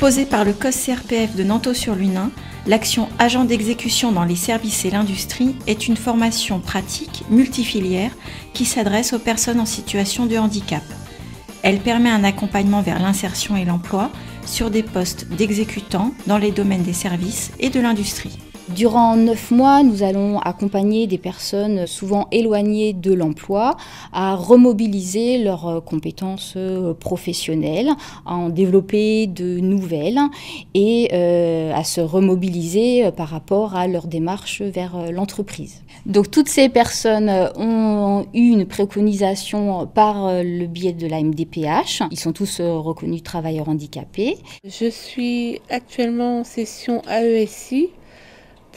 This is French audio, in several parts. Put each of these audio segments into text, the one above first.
Proposée par le COS-CRPF de Nanteau-sur-Lunain, l'action agent d'exécution dans les services et l'industrie est une formation pratique multifilière qui s'adresse aux personnes en situation de handicap. Elle permet un accompagnement vers l'insertion et l'emploi sur des postes d'exécutants dans les domaines des services et de l'industrie. Durant 9 mois, nous allons accompagner des personnes souvent éloignées de l'emploi à remobiliser leurs compétences professionnelles, à en développer de nouvelles et à se remobiliser par rapport à leur démarche vers l'entreprise. Donc toutes ces personnes ont eu une préconisation par le biais de la MDPH. Ils sont tous reconnus travailleurs handicapés. Je suis actuellement en session AESI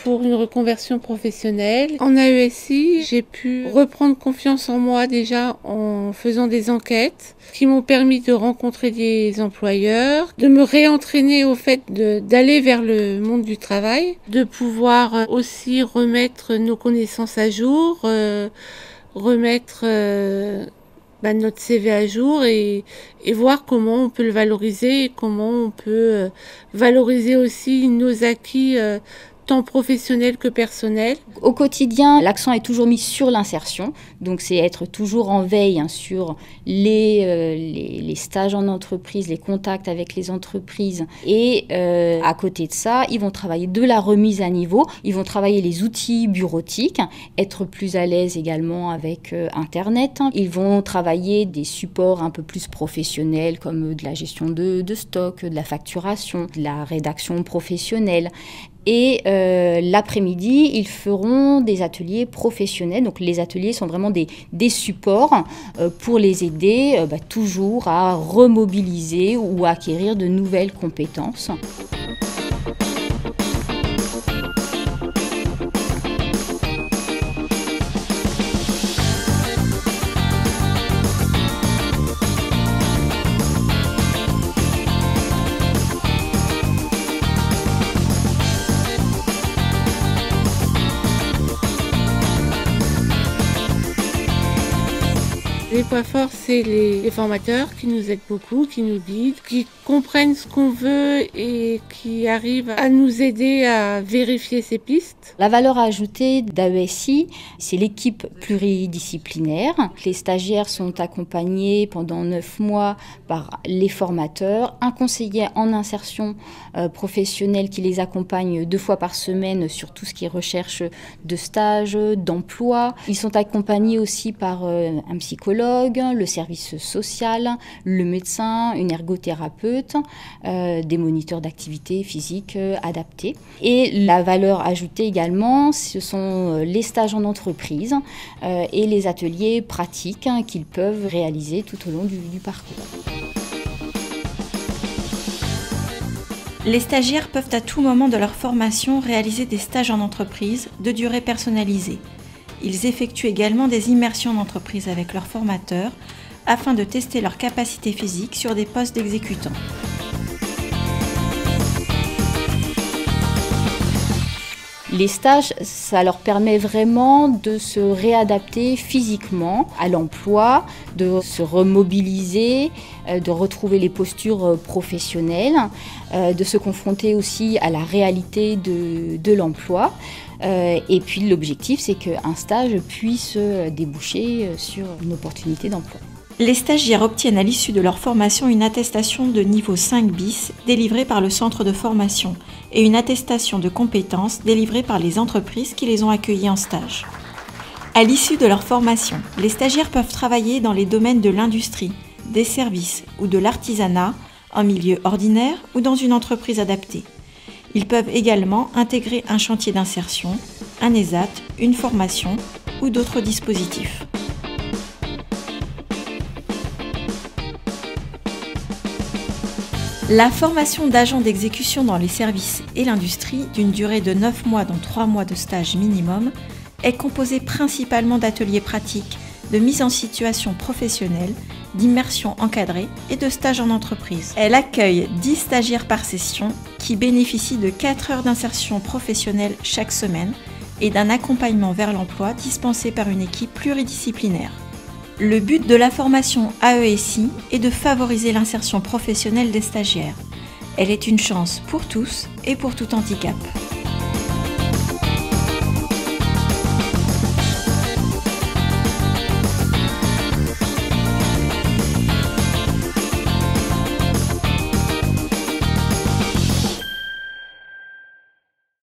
pour une reconversion professionnelle. En AESI, j'ai pu reprendre confiance en moi déjà en faisant des enquêtes qui m'ont permis de rencontrer des employeurs, de me réentraîner au fait d'aller vers le monde du travail, de pouvoir aussi remettre nos connaissances à jour, remettre notre CV à jour et voir comment on peut le valoriser et comment on peut valoriser aussi nos acquis tant professionnel que personnel. Au quotidien, l'accent est toujours mis sur l'insertion, donc c'est être toujours en veille sur les stages en entreprise, les contacts avec les entreprises. Et à côté de ça, ils vont travailler de la remise à niveau, ils vont travailler les outils bureautiques, être plus à l'aise également avec Internet. Ils vont travailler des supports un peu plus professionnels comme de la gestion de stock, de la facturation, de la rédaction professionnelle. Et l'après-midi, ils feront des ateliers professionnels. Donc les ateliers sont vraiment des supports pour les aider toujours à remobiliser ou à acquérir de nouvelles compétences. Les points forts, c'est les formateurs qui nous aident beaucoup, qui nous guident, qui comprennent ce qu'on veut et qui arrivent à nous aider à vérifier ces pistes. La valeur ajoutée d'AESI, c'est l'équipe pluridisciplinaire. Les stagiaires sont accompagnés pendant 9 mois par les formateurs, un conseiller en insertion professionnelle qui les accompagne 2 fois par semaine sur tout ce qui est recherche de stage, d'emploi. Ils sont accompagnés aussi par un psychologue, le service social, le médecin, une ergothérapeute, des moniteurs d'activité physique adaptés. Et la valeur ajoutée également, ce sont les stages en entreprise et les ateliers pratiques qu'ils peuvent réaliser tout au long du parcours. Les stagiaires peuvent à tout moment de leur formation réaliser des stages en entreprise de durée personnalisée. Ils effectuent également des immersions en entreprise avec leurs formateurs afin de tester leurs capacités physiques sur des postes d'exécutants. Les stages, ça leur permet vraiment de se réadapter physiquement à l'emploi, de se remobiliser, de retrouver les postures professionnelles, de se confronter aussi à la réalité de l'emploi. Et puis l'objectif, c'est qu'un stage puisse déboucher sur une opportunité d'emploi. Les stagiaires obtiennent à l'issue de leur formation une attestation de niveau 5 bis délivrée par le centre de formation et une attestation de compétences délivrée par les entreprises qui les ont accueillis en stage. À l'issue de leur formation, les stagiaires peuvent travailler dans les domaines de l'industrie, des services ou de l'artisanat, en milieu ordinaire ou dans une entreprise adaptée. Ils peuvent également intégrer un chantier d'insertion, un ESAT, une formation ou d'autres dispositifs. La formation d'agents d'exécution dans les services et l'industrie, d'une durée de 9 mois dont 3 mois de stage minimum, est composée principalement d'ateliers pratiques, de mise en situation professionnelle, d'immersion encadrée et de stages en entreprise. Elle accueille 10 stagiaires par session qui bénéficient de 4 heures d'insertion professionnelle chaque semaine et d'un accompagnement vers l'emploi dispensé par une équipe pluridisciplinaire. Le but de la formation AESI est de favoriser l'insertion professionnelle des stagiaires. Elle est une chance pour tous et pour tout handicap.